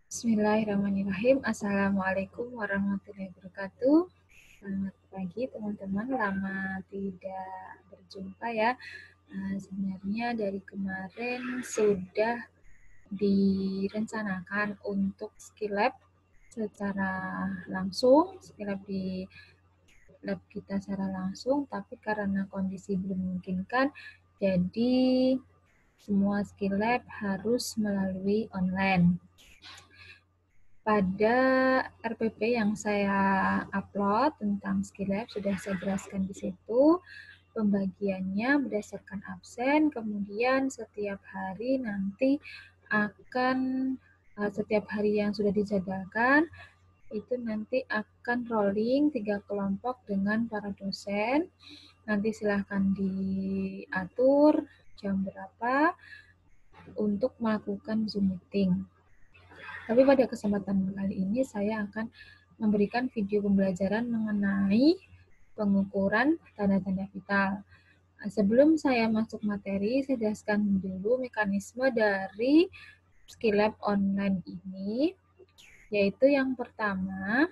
Bismillahirrahmanirrahim. Assalamualaikum warahmatullahi wabarakatuh. Selamat pagi teman-teman. Lama tidak berjumpa ya. Sebenarnya dari kemarin sudah direncanakan untuk skill lab secara langsung, skill lab di lab kita secara langsung, tapi karena kondisi belum memungkinkan, jadi semua skill lab harus melalui online. Pada RPP yang saya upload tentang skill lab sudah saya jelaskan di situ. Pembagiannya berdasarkan absen, kemudian setiap hari nanti akan setiap hari yang sudah dijadwalkan itu nanti akan rolling 3 kelompok dengan para dosen. Nanti silahkan diatur jam berapa untuk melakukan Zoom meeting. Tapi pada kesempatan kali ini saya akan memberikan video pembelajaran mengenai pengukuran tanda-tanda vital. Sebelum saya masuk materi, saya jelaskan dulu mekanisme dari skill lab online ini, yaitu yang pertama,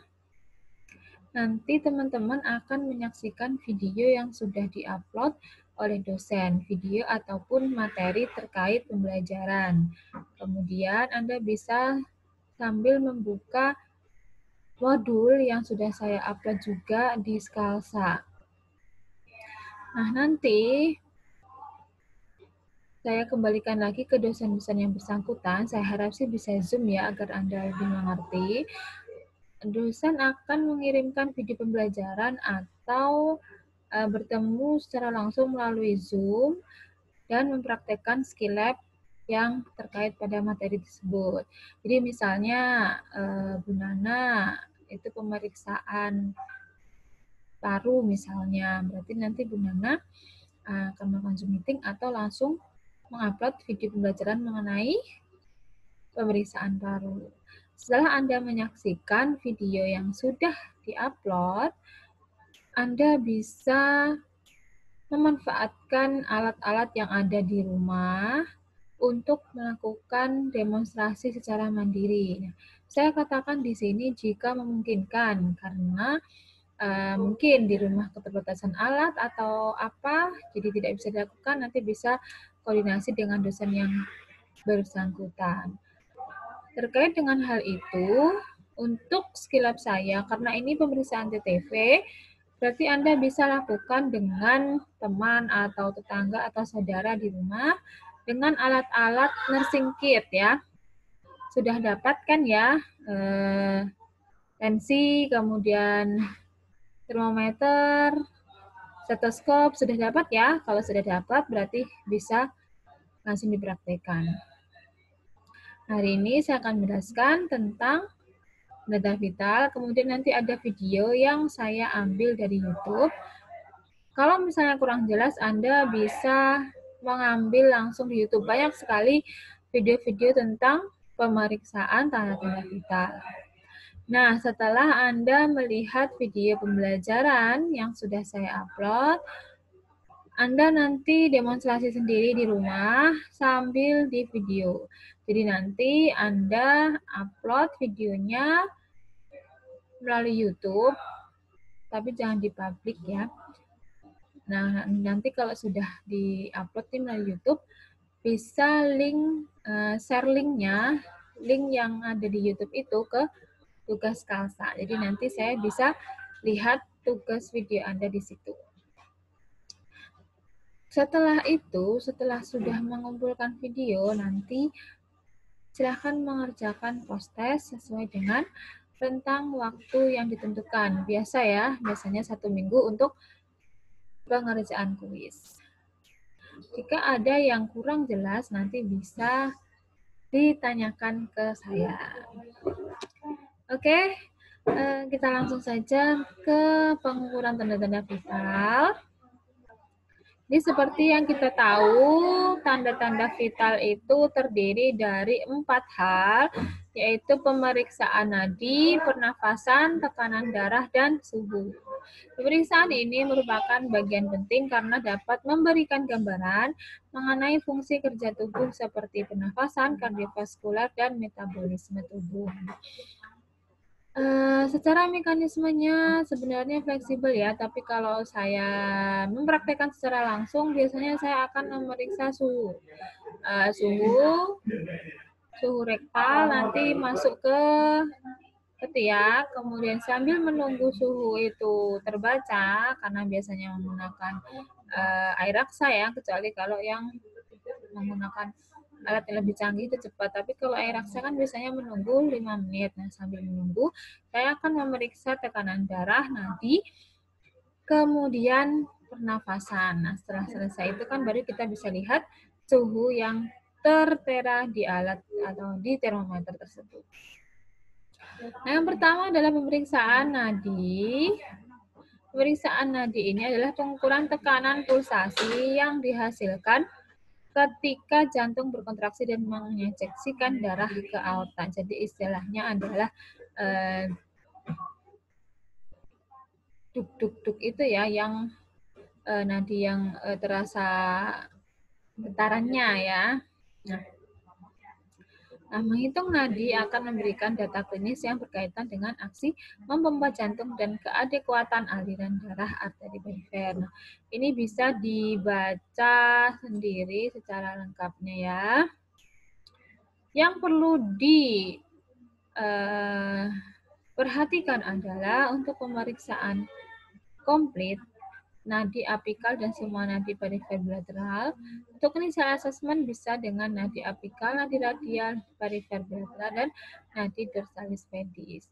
nanti teman-teman akan menyaksikan video yang sudah diupload oleh dosen, video ataupun materi terkait pembelajaran. Kemudian Anda bisa sambil membuka modul yang sudah saya upload juga di Skalsa. Nah, nanti saya kembalikan lagi ke dosen-dosen yang bersangkutan. Saya harap sih bisa Zoom ya, agar Anda lebih mengerti. Dosen akan mengirimkan video pembelajaran atau bertemu secara langsung melalui Zoom dan mempraktekkan skill lab yang terkait pada materi tersebut. Jadi misalnya Bu Nana itu pemeriksaan paru misalnya, berarti nanti Bu Nana akan melakukan Zoom meeting atau langsung mengupload video pembelajaran mengenai pemeriksaan paru. Setelah Anda menyaksikan video yang sudah diupload, Anda bisa memanfaatkan alat-alat yang ada di rumah untuk melakukan demonstrasi secara mandiri. Nah, saya katakan di sini jika memungkinkan, karena mungkin di rumah keterbatasan alat atau apa, jadi tidak bisa dilakukan, nanti bisa koordinasi dengan dosen yang bersangkutan. Terkait dengan hal itu, untuk skill lab saya, karena ini pemeriksaan TTV, berarti Anda bisa lakukan dengan teman atau tetangga atau saudara di rumah dengan alat-alat nursing kit ya. Sudah dapatkan ya tensi, kemudian termometer, stetoskop, sudah dapat ya? Kalau sudah dapat berarti bisa langsung dipraktekkan. Hari ini saya akan menjelaskan tentang data vital, kemudian nanti ada video yang saya ambil dari YouTube. Kalau misalnya kurang jelas, Anda bisa mengambil langsung di YouTube. Banyak sekali video-video tentang pemeriksaan tanda-tanda vital. Nah, setelah Anda melihat video pembelajaran yang sudah saya upload, Anda nanti demonstrasi sendiri di rumah sambil di video. Jadi nanti Anda upload videonya melalui YouTube, tapi jangan dipublik ya. Nah, nanti kalau sudah di-upload melalui YouTube, bisa share linknya, link yang ada di YouTube itu ke tugas Kalsa. Jadi nanti saya bisa lihat tugas video Anda di situ. Setelah itu, setelah sudah mengumpulkan video, nanti silahkan mengerjakan post-test sesuai dengan rentang waktu yang ditentukan. Biasa ya, biasanya 1 minggu untuk pengerjaan kuis. Jika ada yang kurang jelas, nanti bisa ditanyakan ke saya. Oke, kita langsung saja ke pengukuran tanda-tanda vital. Jadi seperti yang kita tahu, tanda-tanda vital itu terdiri dari 4 hal, yaitu pemeriksaan nadi, pernafasan, tekanan darah, dan suhu. Pemeriksaan ini merupakan bagian penting karena dapat memberikan gambaran mengenai fungsi kerja tubuh seperti pernafasan, kardiovaskular, dan metabolisme tubuh. Secara mekanismenya sebenarnya fleksibel ya, tapi kalau saya mempraktekkan secara langsung, biasanya saya akan memeriksa suhu. Suhu rektal nanti masuk ke ketiak, kemudian sambil menunggu suhu itu terbaca, karena biasanya menggunakan air raksa ya, kecuali kalau yang menggunakan alat yang lebih canggih itu cepat. Tapi kalau air raksa kan biasanya menunggu 5 menit. Nah, sambil menunggu, saya akan memeriksa tekanan darah, nadi, kemudian pernafasan. Nah, setelah selesai itu kan baru kita bisa lihat suhu yang tertera di alat atau di termometer tersebut. Nah, yang pertama adalah pemeriksaan nadi. Pemeriksaan nadi ini adalah pengukuran tekanan pulsasi yang dihasilkan ketika jantung berkontraksi dan menginjeksikan darah ke aorta. Jadi istilahnya adalah duk-duk-duk itu ya, yang nadi yang terasa getarannya ya. Nah, menghitung nadi akan memberikan data klinis yang berkaitan dengan aksi memompa jantung dan keadekuatan aliran darah arteri perifer. Nah, ini bisa dibaca sendiri secara lengkapnya ya. Yang perlu diperhatikan adalah untuk pemeriksaan komplit nadi apikal dan semua nadi perifer bilateral. Untuk initial assessment bisa dengan nadi apikal, nadi radial, perifer bilateral, dan nadi dorsalis pedis.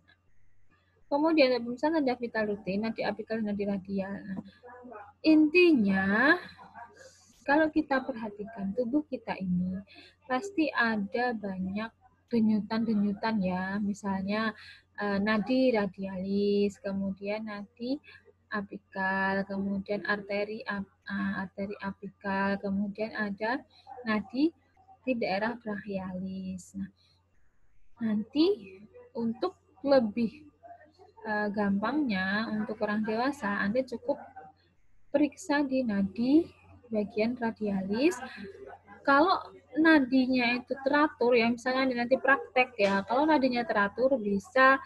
Kemudian pemeriksaan tanda vital rutin, nadi apikal dan nadi radial. Nah, intinya, kalau kita perhatikan tubuh kita ini, pasti ada banyak denyutan-denyutan ya, misalnya nadi radialis, kemudian nadi apikal, kemudian arteri apikal, kemudian ada nadi di daerah brachialis. Nah, nanti untuk lebih gampangnya untuk orang dewasa, Anda cukup periksa di nadi bagian radialis. Kalau nadinya itu teratur ya, misalnya nanti praktek ya, kalau nadinya teratur bisa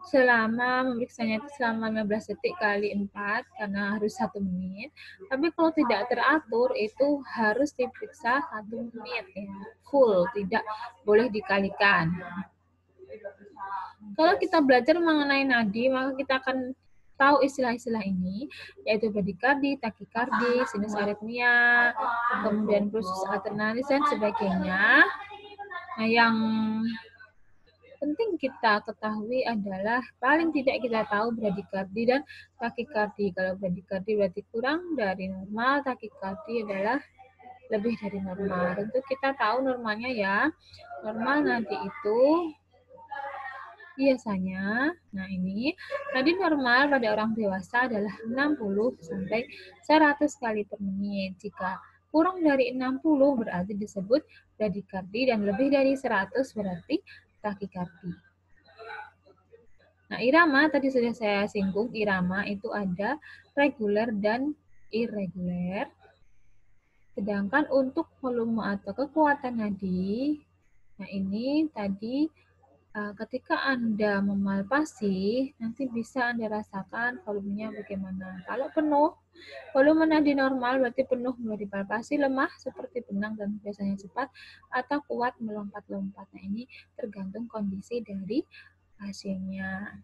selama memeriksanya itu selama 15 detik kali 4 karena harus 1 menit. Tapi kalau tidak teratur itu harus diperiksa 1 menit ya, full, tidak boleh dikalikan. Kalau kita belajar mengenai nadi, maka kita akan tahu istilah-istilah ini, yaitu bradikardi, takikardi, sinus aritmia, kemudian pulsus alternalis, dan sebagainya. Nah, yang penting kita ketahui adalah paling tidak kita tahu bradikardi dan takikardi. Kalau bradikardi berarti kurang dari normal, takikardi adalah lebih dari normal. Tentu kita tahu normalnya ya. Normal nanti itu biasanya, nah ini, nadi normal pada orang dewasa adalah 60 sampai 100 kali per menit. Jika kurang dari 60 berarti disebut bradikardi dan lebih dari 100 berarti takikardi. Nah, irama tadi sudah saya singgung, irama itu ada reguler dan irreguler. Sedangkan untuk volume atau kekuatan nadi, nah ini tadi ketika Anda memalpasi, nanti bisa Anda rasakan volumenya bagaimana. Kalau penuh, volume nadi normal berarti penuh mulai dipalpasi, lemah seperti benang dan biasanya cepat, atau kuat melompat-lompat. Nah, ini tergantung kondisi dari pasiennya.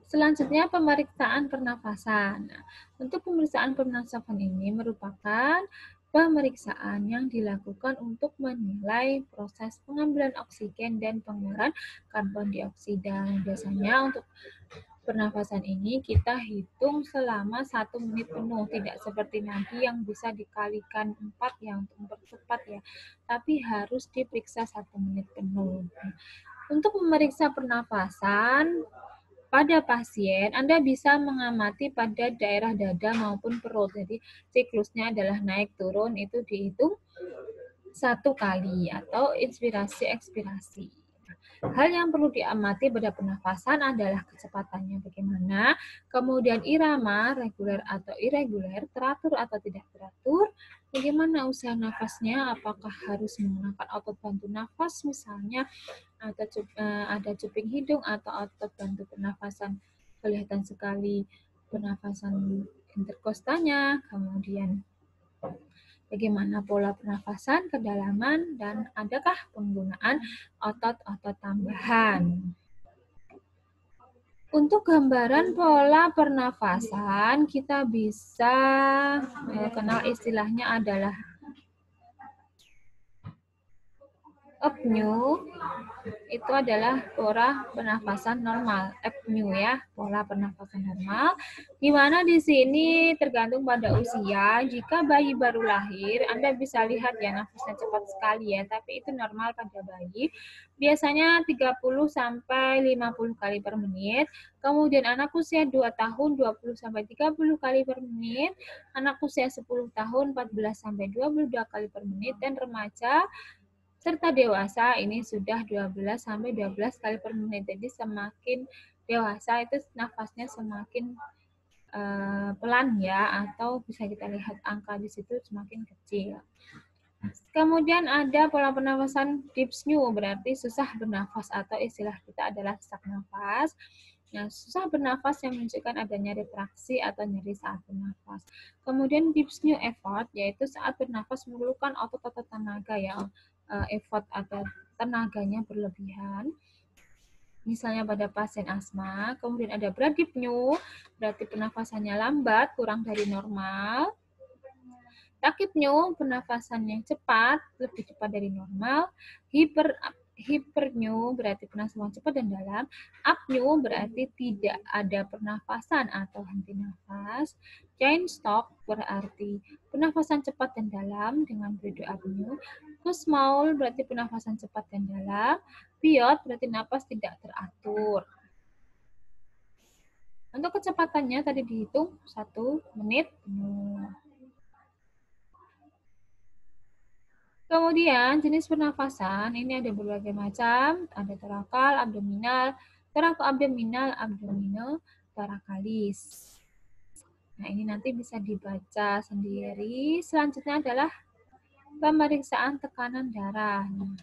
Selanjutnya pemeriksaan pernafasan. Nah, untuk pemeriksaan pernafasan ini merupakan pemeriksaan yang dilakukan untuk menilai proses pengambilan oksigen dan pengeluaran karbon dioksida. Biasanya untuk pernafasan ini kita hitung selama 1 menit penuh, tidak seperti nadi yang bisa dikalikan 4 yang untuk mempercepat ya, tapi harus diperiksa 1 menit penuh. Untuk memeriksa pernafasan, pada pasien, Anda bisa mengamati pada daerah dada maupun perut. Jadi siklusnya adalah naik turun, itu dihitung 1 kali atau inspirasi ekspirasi. Hal yang perlu diamati pada pernafasan adalah kecepatannya bagaimana, kemudian irama, reguler atau irreguler, teratur atau tidak teratur, bagaimana usaha nafasnya, apakah harus menggunakan otot bantu nafas misalnya, ada cuping hidung atau otot bantu pernafasan. Kelihatan sekali pernafasan interkostanya, kemudian bagaimana pola pernafasan, kedalaman, dan adakah penggunaan otot-otot tambahan. Untuk gambaran pola pernafasan, kita bisa kenal istilahnya adalah apnea. Itu adalah pola pernafasan normal, apnea ya, pola pernafasan normal. Di mana di sini tergantung pada usia. Jika bayi baru lahir, Anda bisa lihat ya nafasnya cepat sekali ya, tapi itu normal pada bayi. Biasanya 30 sampai 50 kali per menit. Kemudian anak usia 2 tahun 20 sampai 30 kali per menit, anak usia 10 tahun 14 sampai 22 kali per menit, dan remaja serta dewasa ini sudah 12 sampai 12 kali per menit. Jadi semakin dewasa itu nafasnya semakin pelan ya, atau bisa kita lihat angka di situ semakin kecil. Kemudian ada pola pernafasan dyspnea, berarti susah bernafas atau istilah kita adalah sesak nafas. Nah, susah bernafas yang menunjukkan adanya retraksi atau nyeri saat bernafas. Kemudian dyspnea effort, yaitu saat bernafas memerlukan otot-otot tenaga ya, effort atau tenaganya berlebihan. Misalnya pada pasien asma. Kemudian ada bradypnea, berarti pernafasannya lambat, kurang dari normal. Tachypnea, pernafasannya cepat, lebih cepat dari normal. Hyperpnea berarti pernafasan cepat dan dalam. Apnea berarti tidak ada pernafasan atau henti nafas. Chain stop berarti pernafasan cepat dan dalam dengan periode apnea. Kussmaul berarti pernafasan cepat dan dalam. Biot berarti nafas tidak teratur. Untuk kecepatannya tadi dihitung 1 menit penuh. Kemudian jenis pernafasan ini ada berbagai macam, ada torakal, abdominal, abdominal, torakalis. Nah, ini nanti bisa dibaca sendiri. Selanjutnya adalah pemeriksaan tekanan darah. Nah,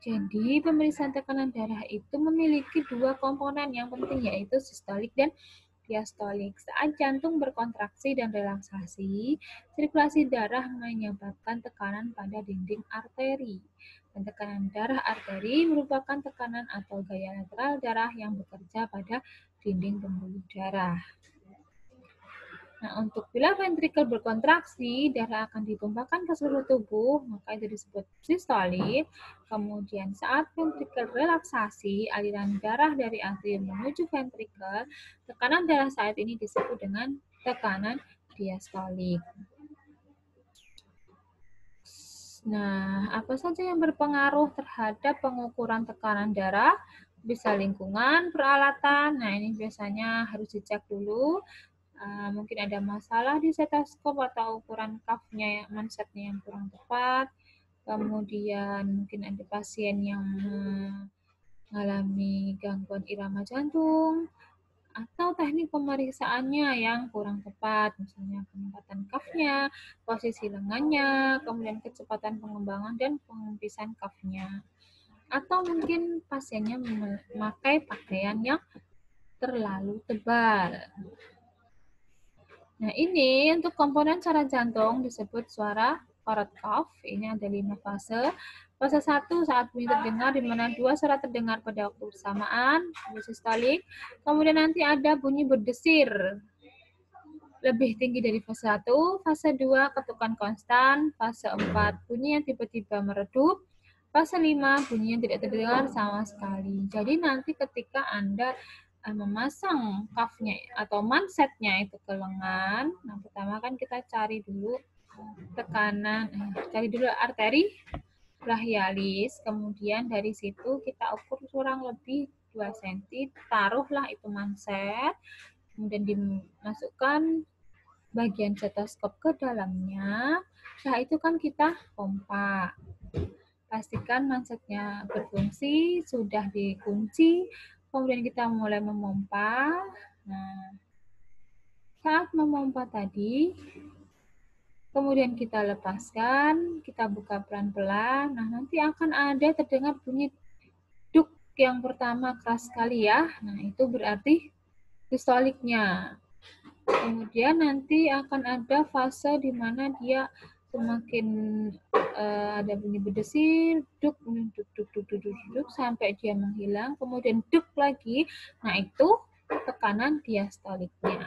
jadi pemeriksaan tekanan darah itu memiliki 2 komponen yang penting, yaitu sistolik dan diastolik. Saat jantung berkontraksi dan relaksasi, sirkulasi darah menyebabkan tekanan pada dinding arteri. Dan tekanan darah arteri merupakan tekanan atau gaya lateral darah yang bekerja pada dinding pembuluh darah. Nah, untuk bila ventrikel berkontraksi, darah akan ditumpahkan ke seluruh tubuh, maka itu disebut sistolik. Kemudian saat ventrikel relaksasi, aliran darah dari atrium menuju ventrikel, tekanan darah saat ini disebut dengan tekanan diastolik. Nah, apa saja yang berpengaruh terhadap pengukuran tekanan darah? Bisa lingkungan, peralatan. Nah, ini biasanya harus dicek dulu. Mungkin ada masalah di stetoskop atau ukuran cuff-nya, mansetnya yang kurang tepat. Kemudian mungkin ada pasien yang mengalami gangguan irama jantung, atau teknik pemeriksaannya yang kurang tepat, misalnya penempatan cuff-nya, posisi lengannya, kemudian kecepatan pengembangan dan pengempisan cuff-nya. Atau mungkin pasiennya memakai pakaian yang terlalu tebal. Nah, ini untuk komponen suara jantung disebut suara Korotkoff. Ini ada 5 fase. Fase 1 saat bunyi terdengar, di mana 2 suara terdengar pada waktu bersamaan, sistolik. Kemudian nanti ada bunyi berdesir, lebih tinggi dari fase 1. Fase 2 ketukan konstan. Fase 4 bunyi yang tiba-tiba meredup. Fase 5 bunyi yang tidak terdengar sama sekali. Jadi nanti ketika Anda memasang cuff-nya atau mansetnya itu ke lengan, nah pertama kan kita cari dulu tekanan, cari dulu arteri brachialis, kemudian dari situ kita ukur kurang lebih 2 cm, taruhlah itu manset, kemudian dimasukkan bagian stetoskop ke dalamnya. Setelah itu kan kita pompa. Pastikan mansetnya berfungsi, sudah dikunci, kemudian kita mulai memompa. Nah, saat memompa tadi, kemudian kita lepaskan, kita buka pelan-pelan. Nah, nanti akan ada terdengar bunyi duk yang pertama keras sekali ya. Nah, itu berarti distoliknya. Kemudian nanti akan ada fase di mana dia semakin ada bunyi berdesir, duk, duk, duk, duk, duk, duk, duk, sampai dia menghilang, kemudian duk lagi. Nah, itu tekanan diastoliknya.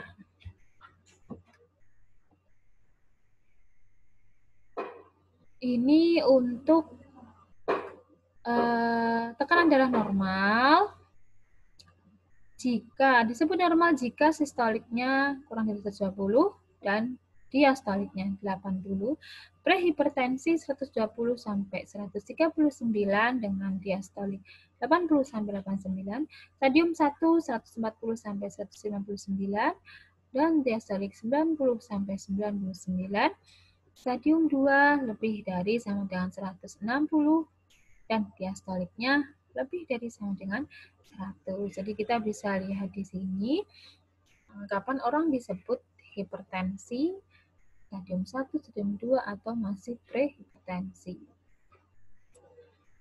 Ini untuk tekanan darah normal. Jika disebut normal jika sistoliknya kurang dari 120 dan diastoliknya 80, prehipertensi 120 sampai 139 dengan diastolik 80 sampai 89, stadium 1 140 sampai 159 dan diastolik 90 sampai 99, stadium 2 lebih dari sama dengan 160 dan diastoliknya lebih dari sama dengan 100. Jadi kita bisa lihat di sini kapan orang disebut hipertensi, stadium 1, stadium 2, atau masih prehipertensi.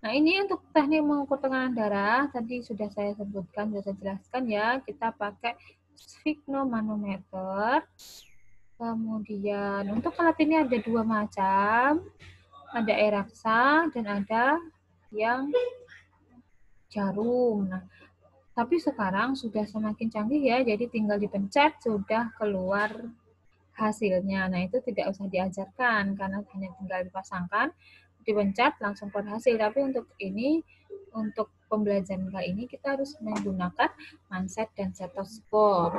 Nah, ini untuk teknik mengukur tekanan darah, tadi sudah saya sebutkan, sudah saya jelaskan ya, kita pakai sphygmomanometer. Kemudian untuk alat ini ada 2 macam, ada air raksa dan ada yang jarum. Nah, tapi sekarang sudah semakin canggih ya, jadi tinggal dipencet sudah keluar hasilnya. Nah, itu tidak usah diajarkan karena hanya tinggal dipasangkan, dipencet langsung keluar hasil. Tapi untuk ini, untuk pembelajaran kali ini kita harus menggunakan manset dan stetoskop.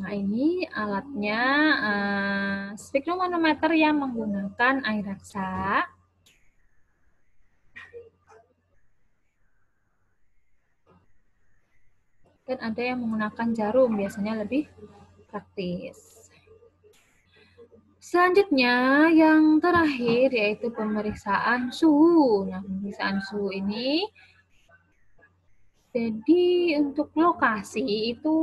Nah, ini alatnya sphygmomanometer yang menggunakan air raksa. Dan ada yang menggunakan jarum, biasanya lebih praktis. Selanjutnya, yang terakhir yaitu pemeriksaan suhu. Nah, pemeriksaan suhu ini, jadi untuk lokasi itu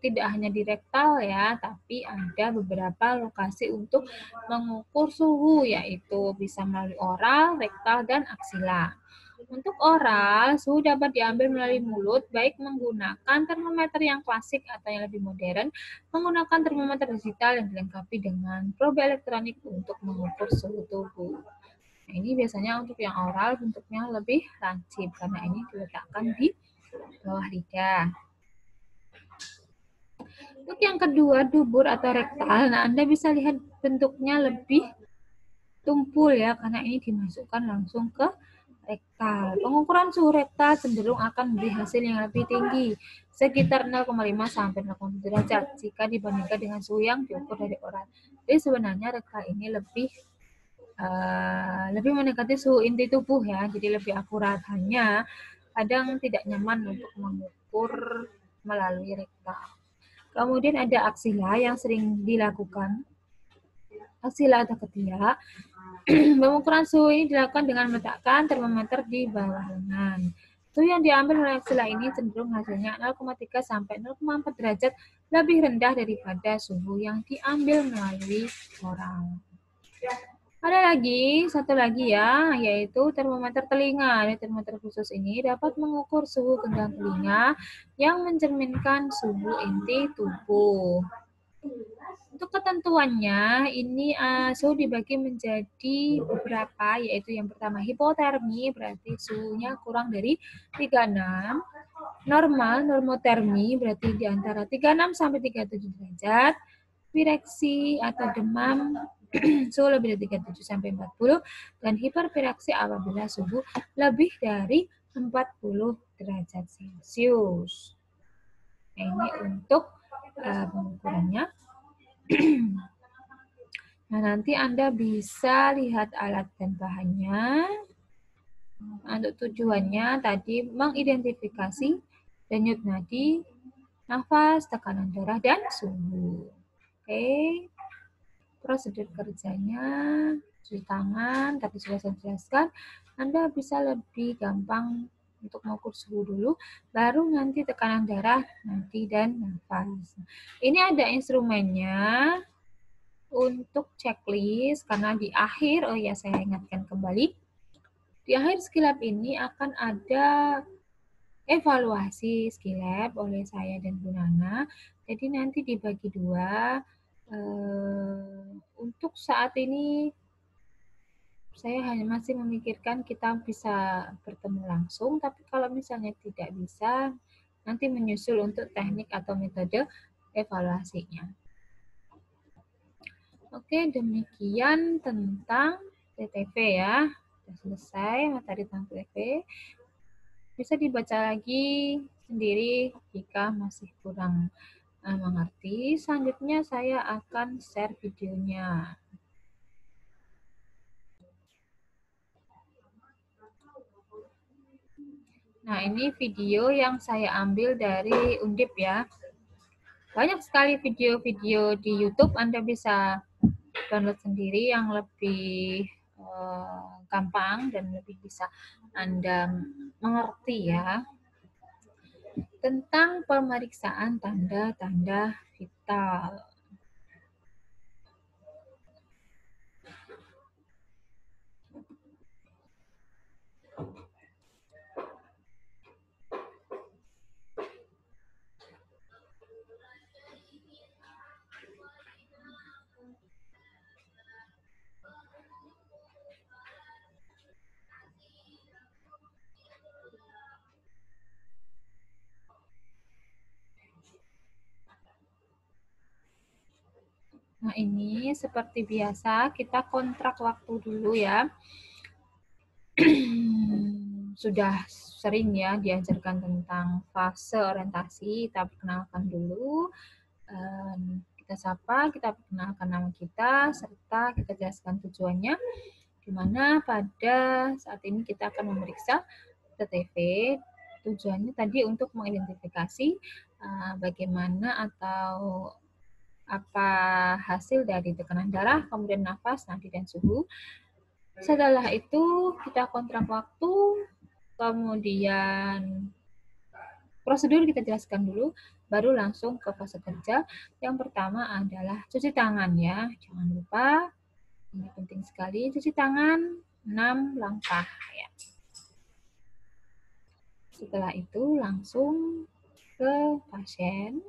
tidak hanya di rektal ya, tapi ada beberapa lokasi untuk mengukur suhu, yaitu bisa melalui oral, rektal, dan aksila. Untuk oral, suhu dapat diambil melalui mulut, baik menggunakan termometer yang klasik atau yang lebih modern, menggunakan termometer digital yang dilengkapi dengan probe elektronik untuk mengukur suhu tubuh. Nah, ini biasanya untuk yang oral bentuknya lebih lancip, karena ini diletakkan di bawah lidah. Untuk yang kedua, dubur atau rektal, nah Anda bisa lihat bentuknya lebih tumpul ya, karena ini dimasukkan langsung ke rektal. Pengukuran suhu rektal cenderung akan memberi hasil yang lebih tinggi, sekitar 0,5 sampai 0,7 derajat jika dibandingkan dengan suhu yang diukur dari oral. Jadi sebenarnya rektal ini lebih mendekati suhu inti tubuh ya, jadi lebih akurat. Hanya kadang tidak nyaman untuk mengukur melalui rektal. Kemudian ada aksila yang sering dilakukan. Aksila atau ketiak. Pengukuran suhu ini dilakukan dengan meletakkan termometer di bawah lengan. Suhu yang diambil oleh aksila ini cenderung hasilnya 0,3 sampai 0,4 derajat lebih rendah daripada suhu yang diambil melalui oral. Ada satu lagi ya, yaitu termometer telinga. Termometer khusus ini dapat mengukur suhu gendang telinga yang mencerminkan suhu inti tubuh. Untuk ketentuannya, ini suhu dibagi menjadi beberapa, yaitu yang pertama hipotermi, berarti suhunya kurang dari 36. Normal, normotermi, berarti di antara 36 sampai 37 derajat. Pireksi atau demam, suhu lebih dari 37 sampai 40. Dan hiperpireksi apabila suhu lebih dari 40 derajat Celcius. Nah, ini untuk pengukurannya. Nah, nanti Anda bisa lihat alat dan bahannya. Untuk tujuannya tadi mengidentifikasi denyut nadi, nafas, tekanan darah, dan suhu. Oke, prosedur kerjanya, cuci tangan, tadi sudah saya jelaskan. Anda bisa lebih gampang untuk mengukur suhu dulu, baru nanti tekanan darah, nadi, dan nafas. Ini ada instrumennya untuk checklist, karena di akhir, oh ya saya ingatkan kembali, di akhir skillab ini akan ada evaluasi skillab oleh saya dan Bu Nana. Jadi nanti dibagi dua. Untuk saat ini saya hanya masih memikirkan kita bisa bertemu langsung, tapi kalau misalnya tidak bisa, nanti menyusul untuk teknik atau metode evaluasinya. Oke, demikian tentang TTV ya. Sudah selesai materi tentang TTV. Bisa dibaca lagi sendiri jika masih kurang mengerti. Selanjutnya saya akan share videonya. Nah, ini video yang saya ambil dari Undip ya. Banyak sekali video-video di YouTube, Anda bisa download sendiri yang lebih gampang dan lebih bisa Anda mengerti ya. Tentang pemeriksaan tanda-tanda vital. Nah, ini seperti biasa kita kontrak waktu dulu ya. Sudah sering ya diajarkan tentang fase orientasi, kita perkenalkan dulu. Kita sapa, kita perkenalkan nama kita, serta kita jelaskan tujuannya, di mana pada saat ini kita akan memeriksa TTV. Tujuannya tadi untuk mengidentifikasi bagaimana atau apa hasil dari tekanan darah, kemudian nafas, nadi, dan suhu. Setelah itu kita kontrak waktu, kemudian prosedur kita jelaskan dulu, baru langsung ke fase kerja. Yang pertama adalah cuci tangan ya. Jangan lupa, ini penting sekali, cuci tangan 6 langkah ya. Setelah itu langsung ke pasien.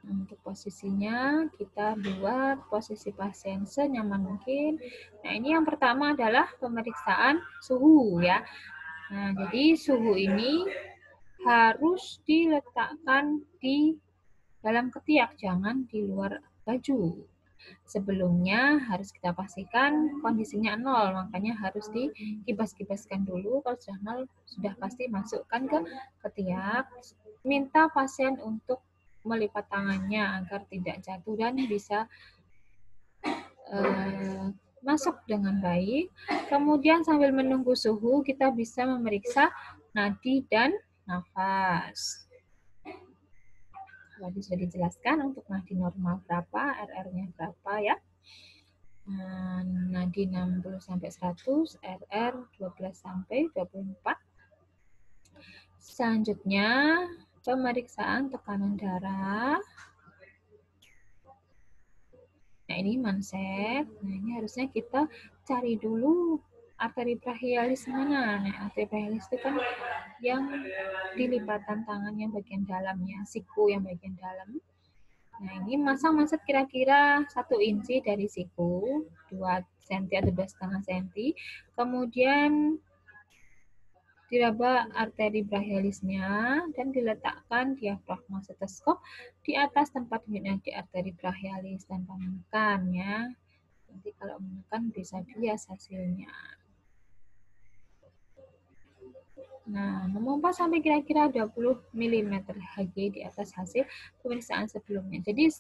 Untuk posisinya kita buat posisi pasien senyaman mungkin. Nah, ini yang pertama adalah pemeriksaan suhu ya. Nah, jadi suhu ini harus diletakkan di dalam ketiak, jangan di luar baju. Sebelumnya harus kita pastikan kondisinya nol, makanya harus dikibas-kibaskan dulu. Kalau sudah nol, sudah pasti masukkan ke ketiak. Minta pasien untuk melipat tangannya agar tidak jatuh dan bisa masuk dengan baik. Kemudian sambil menunggu suhu, kita bisa memeriksa nadi dan nafas. Tadi sudah dijelaskan untuk nadi normal berapa, RR-nya berapa ya. Nadi 60 sampai 100, RR 12 sampai 24. Selanjutnya, pemeriksaan tekanan darah. Nah, ini manset. Nah, ini harusnya kita cari dulu arteri brachialis mana. Nah, arteri brachialis itu kan yang di lipatan tangan yang bagian dalamnya, siku yang bagian dalam. Nah, ini masang manset kira-kira 1 inci dari siku, 2 cm atau 2,5 cm. Kemudian diraba arteri brachialisnya dan diletakkan diafragma stetoskop di atas tempat denyut nadi arteri brachialis tanpa menekan ya. Nanti kalau menekan bisa bias hasilnya. Nah, memompa sampai kira-kira 20 mm Hg di atas hasil pemeriksaan sebelumnya. Jadi,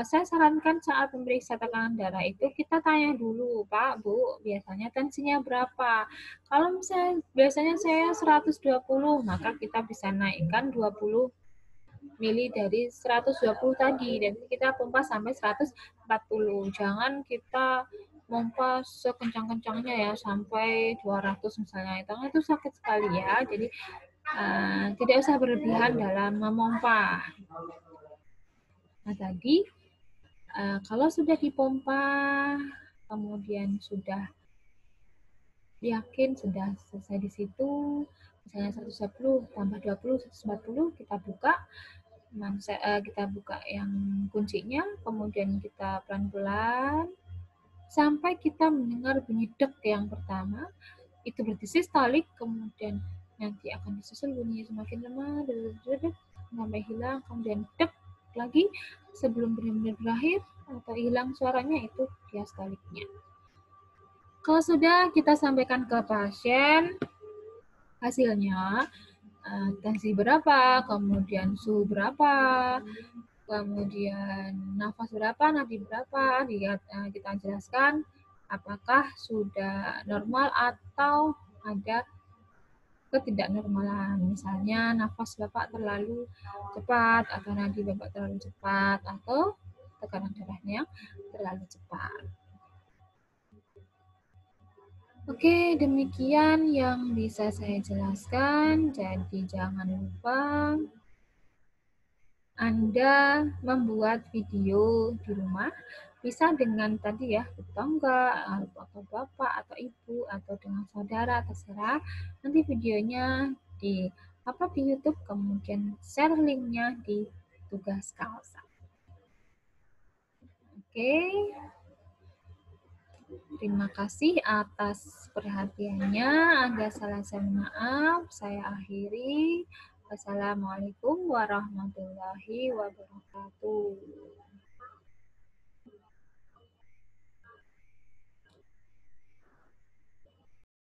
saya sarankan saat memeriksa tekanan darah itu kita tanya dulu, Pak, Bu, biasanya tensinya berapa? Kalau misalnya biasanya saya 120, maka kita bisa naikkan 20 mili dari 120 tadi, dan kita pompa sampai 140. Jangan kita pompa sekencang-kencangnya ya, sampai 200 misalnya. Itu sakit sekali ya. Jadi tidak usah berlebihan dalam memompa. Nah tadi kalau sudah dipompa, kemudian sudah yakin sudah selesai di situ, misalnya 110 tambah 20, 140, kita buka. Kita buka yang kuncinya, kemudian kita pelan-pelan sampai kita mendengar bunyi dek yang pertama, itu berarti sistolik, kemudian nanti akan disusul bunyi semakin lemah, sampai hilang, kemudian dek lagi sebelum benar-benar berakhir atau hilang suaranya, itu diastoliknya. Kalau sudah kita sampaikan ke pasien hasilnya, tensi berapa, kemudian suhu berapa, kemudian nafas berapa, nadi berapa, kita jelaskan apakah sudah normal atau ada ketidaknormalan. Misalnya nafas Bapak terlalu cepat, atau nadi Bapak terlalu cepat, atau tekanan darahnya terlalu cepat. Oke, demikian yang bisa saya jelaskan. Jadi jangan lupa Anda membuat video di rumah, bisa dengan tadi ya, tetangga, atau bapak, atau ibu, atau dengan saudara, terserah. Nanti videonya di-upload di YouTube, kemudian share linknya di tugas KAOSA. Oke. Terima kasih atas perhatiannya. Ada salah saya maaf. Saya akhiri. Wassalamualaikum warahmatullahi wabarakatuh.